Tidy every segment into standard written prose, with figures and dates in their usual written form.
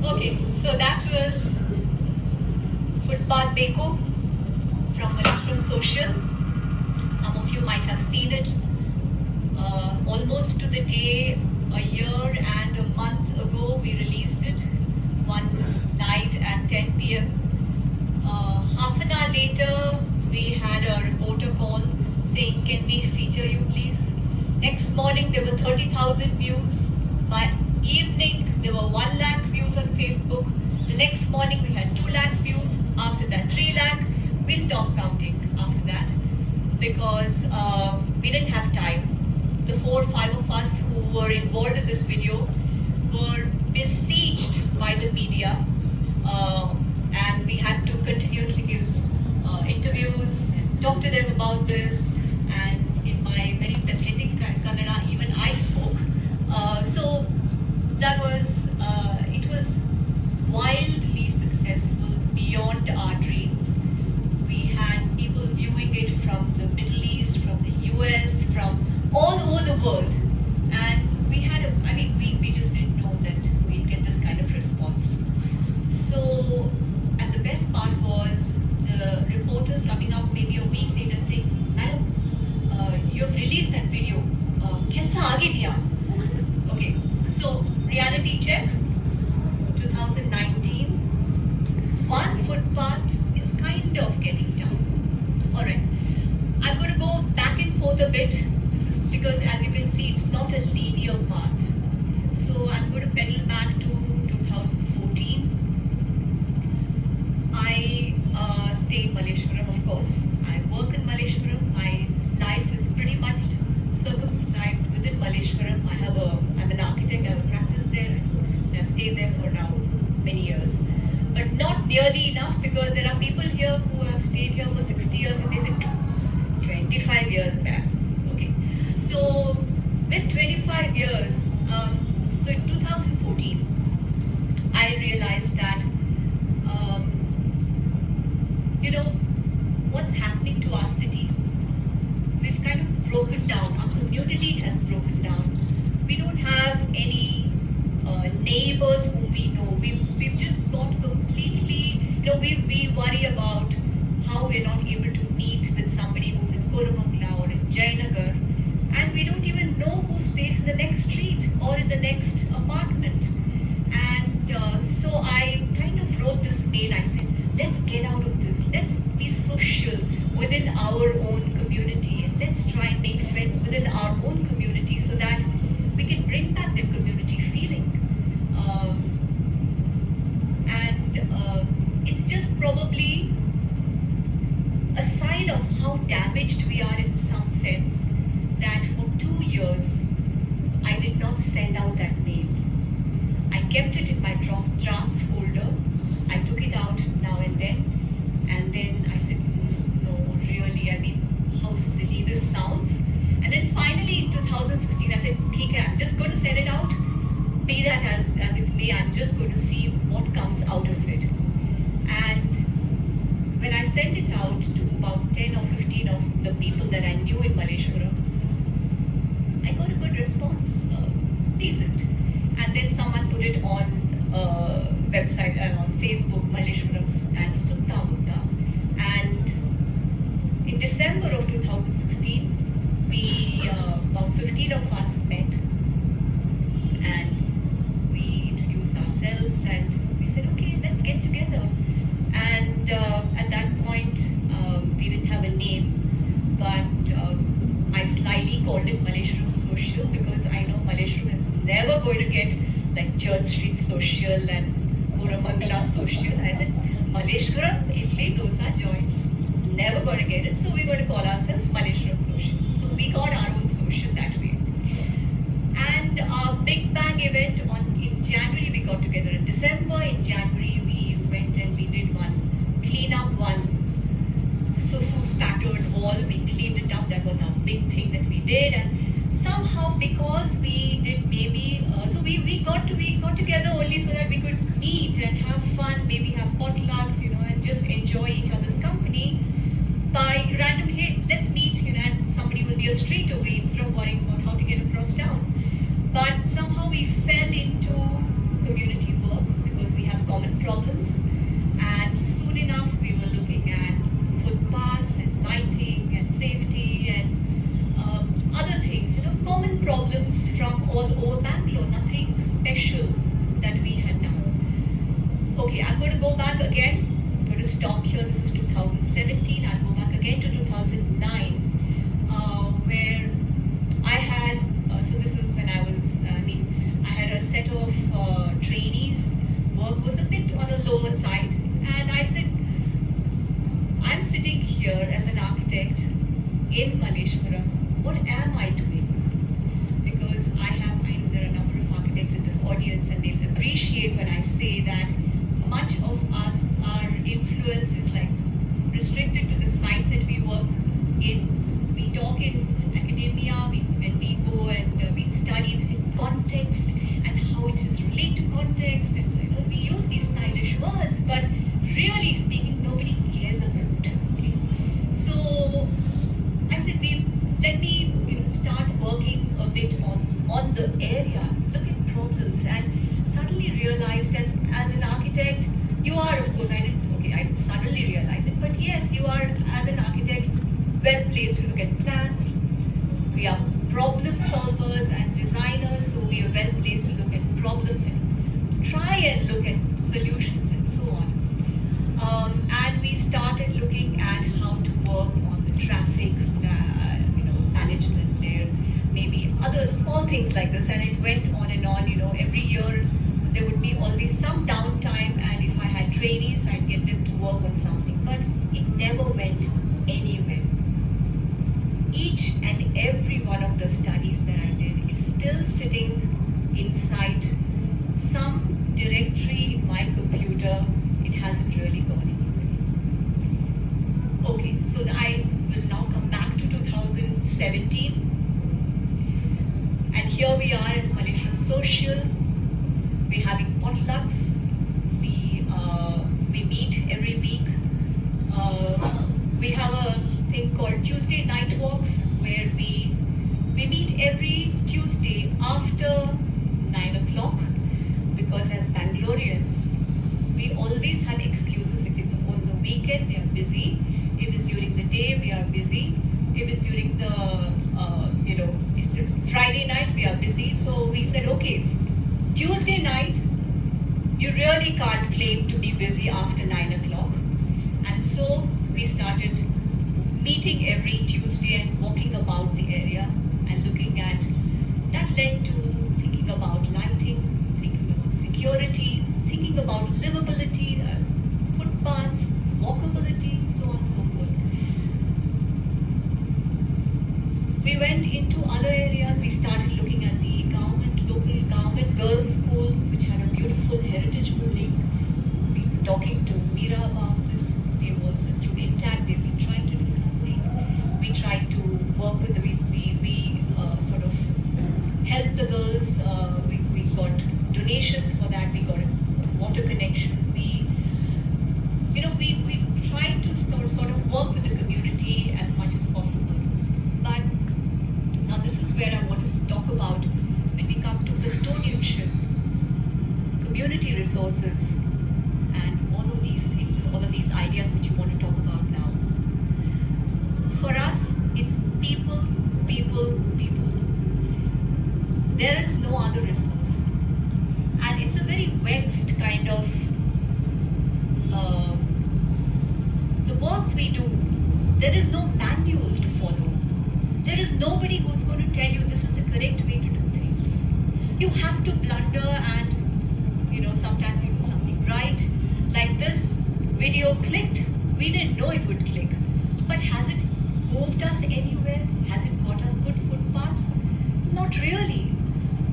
Okay, so that was Footpath Beko from Malishwaram Social. Some of you might have seen it. Almost to the day, a year and a month ago, we released it one night at 10 p.m. Half an hour later, we had a reporter call saying, "Can we feature you, please?" Next morning, there were 30,000 views. By evening, there were 1 lakh views on Facebook. The next morning, we had 2 lakh views. After that, 3 lakh. We stopped counting after that because we didn't have time. The 4 or 5 of us who were involved in this video were besieged by the media, and we had to continuously give interviews and talk to them about this. And in my very pathetic Kannada, even I spoke. So that was, it was wildly successful beyond our dreams. We had people viewing it from the Middle East, from the US, from all over the world. And we had we just didn't know that we'd get this kind of response. So, and the best part was the reporters coming up maybe a week later and saying, "Madam, you've released that video. Kelsa aage diya." Okay, so reality check, 2019, one footpath is kind of getting done. Alright, I'm going to go back and forth a bit. This is because, as you can see, it's not a linear path. So I'm going to pedal back to 2014. I stay in Maleshwaram, of course. I work in Maleshwaram. My life is pretty much circumscribed within Maleshwaram. I'm an architect. I have a practice there. I've stayed there for now many years. But not nearly enough, because there are people here who have stayed here for 60 years and they said 25 years back. Okay. So with 25 years, so in 2014, I realized that what's happening to our city. We've kind of broken down. Our community has broken down. We don't have any neighbors whom we know. We've just got completely, we worry about how we're not able to meet with somebody who's in Koramangala or in Jayanagar, and we don't even know who stays in the next street or in the next apartment. And so I kind of wrote this mail. I said, let's get out of this. Let's be social within our own community, and let's try and make friends within our own community so that we can bring back that community feeling. It's just probably a sign of how damaged we are in some sense that for 2 years I did not send out that mail. I kept it in my drafts folder. I took it out now and then I said, no, really, how silly this sounds. And then finally in 2016 I said, okay, I'm just going to send it out. Be that as it may, I'm just going to see what comes out of it. And when I sent it out to about 10 or 15 of the people that I knew in Maleshwaram, I got a good response, decent. And then someone put it on website, on Facebook, Maleshwaram's and Sutta Mutta. And in December of 2016, we, about 15 of us met, and we introduced ourselves and we said, okay, let's get together. And at that point, we didn't have a name, but going to get like Church Street Social and Koramangala Social. I said, Malleshwaram, Idli, Dosa joints. Never going to get it, so we're going to call ourselves Malleshwaram Social. So we got our own social that way. And our Big Bang event in January, we got together in December. In January, we went and we did one clean-up, one susu spattered wall. We cleaned it up. That was our big thing that we did. And somehow, because we did maybe, so we got together only so that we could meet and have fun, maybe have potlucks, and just enjoy each other's company. By random, hey, let's meet, and somebody will be a street away instead of worrying about how to get across town. But somehow we fell into community work because we have common problems, and soon enough we were looking at footpaths and lighting and safety and other things, common problems from all over Bangalore, nothing special that we had done. Okay, I'm going to go back again. I'm going to stop here. This is 2017. I'll go back again to 2009, where I had, so this is when I had a set of trainees. Work was a bit on the lower side, and I said, I'm sitting here as an architect in Malleshwaram. What am I doing? Because I know there are a number of architects in this audience, and they'll appreciate when I say that much of us, our influence is like restricted to the site that we work in. We talk in academia, when we go and we study, we see context and how it is related to context, and we use these stylish words, but really speaking, nobody cares about it. Okay? So I said, let me start working a bit on the area, look at problems, and suddenly realized as an architect, you are, of course, I suddenly realized it, but yes, you are as an architect well placed to look at plans. We are problem solvers and designers, so we are well placed to look at problems and try and look at solutions and so on. And we started looking at how to work on the traffic, management there, maybe other small things like this, and it went on and on. Every year there would be always some downtime, and if I had trainees, I'd get them to work on something, but it never went anywhere. Each and every one of the studies that I did is still sitting inside some directory in my computer. It hasn't really gone anywhere. Okay, so I will now come back to 2017. And here we are as Malleshwaram Social. We're having potlucks. We meet every week. We have a thing called Tuesday night walks, where we meet every Tuesday after 9 o'clock, because as Bangaloreans, we always have excuses. If it's on the weekend, we are busy. If it's during the day, we are busy. If it's during the, it's a Friday night, we are busy. So we said, okay, Tuesday night, you really can't claim to be busy after 9 o'clock. And so we started meeting every Tuesday and walking about the area and looking at, that led to thinking about lighting, thinking about security, thinking about livability, footpaths, walkability, so on and so forth. We went into other areas. We started looking at the local government girls' school, which had a beautiful heritage building. We were talking to Mira about this. They was through Intact, they've been trying to do something. We tried to work with them. We sort of helped the girls. We got donations for that. We got a water connection. We tried to sort of work with the community as much as possible. But now this is where I want to talk about when we come to custodianship, community resources, and all of these things, all of these ideas which you want to talk about now. For us, it's people, people, people. There is no other resource. And it's a very vexed kind of the work we do. There is no manual to follow. There is nobody who's going to tell you this is the correct way to do things. You have to clicked. We didn't know it would click. But has it moved us anywhere? Has it got us good footpaths? Not really.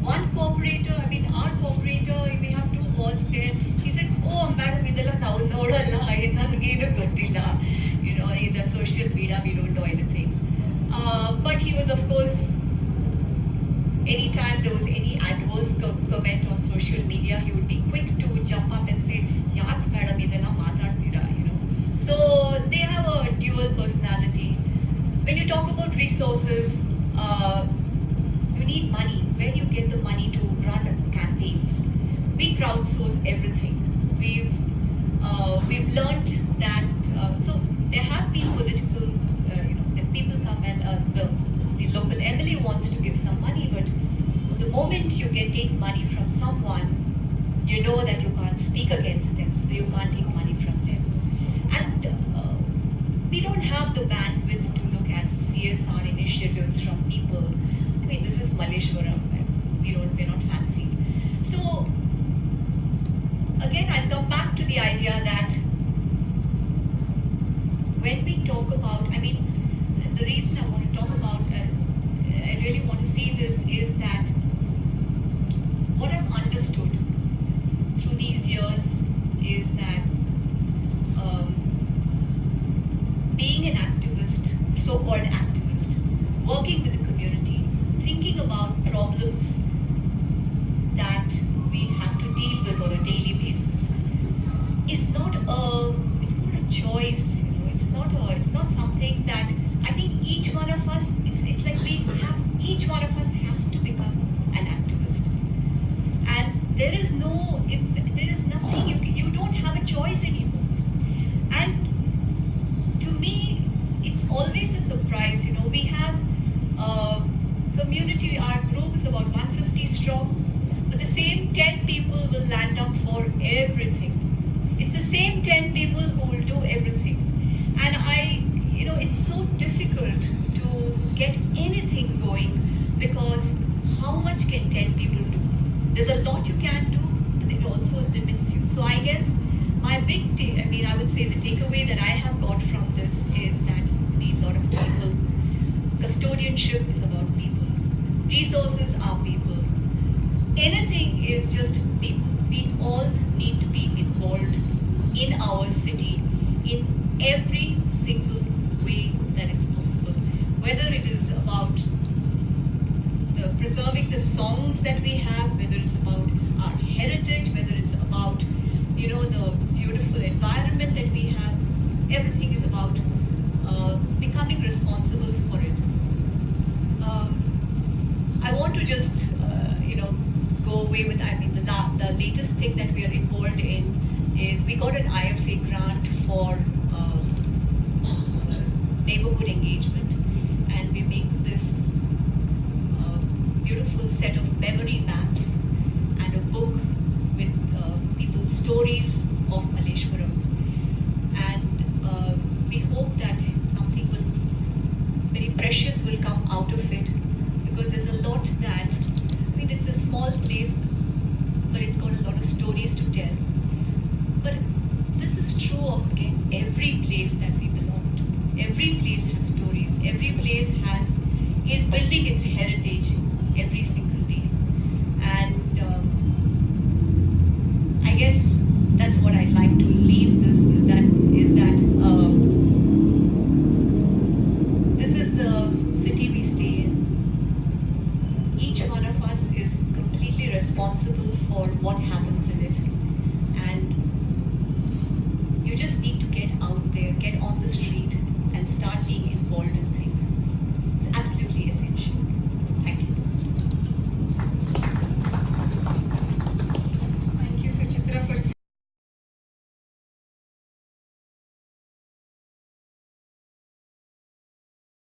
One cooperator, our cooperator, we have 2 walls there. He said, "Oh, madam, idella navu nodalla, nanagenu gottilla." In the social media, we don't know anything. But he was, of course, anytime there was any adverse comment on social media, he would be quick to jump up and say, "Yak madam, idella matadtira," So they have a dual personality. When you talk about resources, you need money. Where do you get the money to run campaigns? We crowdsource everything. We've learned that. So there have been political, that people come and the local MLA wants to give some money, but the moment you take money from someone, you know that you can't speak against them, so you can't take money from them. And we don't have the bandwidth to look at CSR initiatives from people. This is Malleshwaram. We're not fancy. So again, I'll come back to the idea that when we talk about, the reason I want to talk about, I really want to say this, is that what I've understood through these years is that being an activist, so-called activist, working with the community, thinking about problems that we have to deal with on a daily basis, is not a choice. It's not something that I think each one of us. It's like each one of us has to become an activist, and there is nothing you don't have a choice anymore. And to me, it's always a surprise. We have community. Our group is about 150 strong, but the same 10 people will land up for everything. It's the same 10 people who will do everything. And it's so difficult to get anything going, because how much can 10 people do? There's a lot you can do, but it also limits you. So I guess my big I would say the takeaway that I have got from this is that we need a lot of people. Custodianship is about people. Resources are people. Anything is just people. We all need to be involved in our city in every single way that it's possible. Whether it is about preserving the songs that we have, whether it's about our heritage, whether it's about the beautiful environment that we have, everything is about becoming responsible for it. I want to just go away with the latest thing that we are involved in is we got an IFA grant for neighborhood engagement, and we make this beautiful set of memory maps and a book with people's stories of Malleshwaram, and we hope that something very precious will come out of it, because there's a lot that it's a small place, but it's got a lot of stories to tell. But this is true of, again, every place that we belong to. Every place has stories. Every place is building its heritage every single day. And I guess that's what I'd like to leave this with. This is the city we stay in. Each one of us is completely responsible for what happens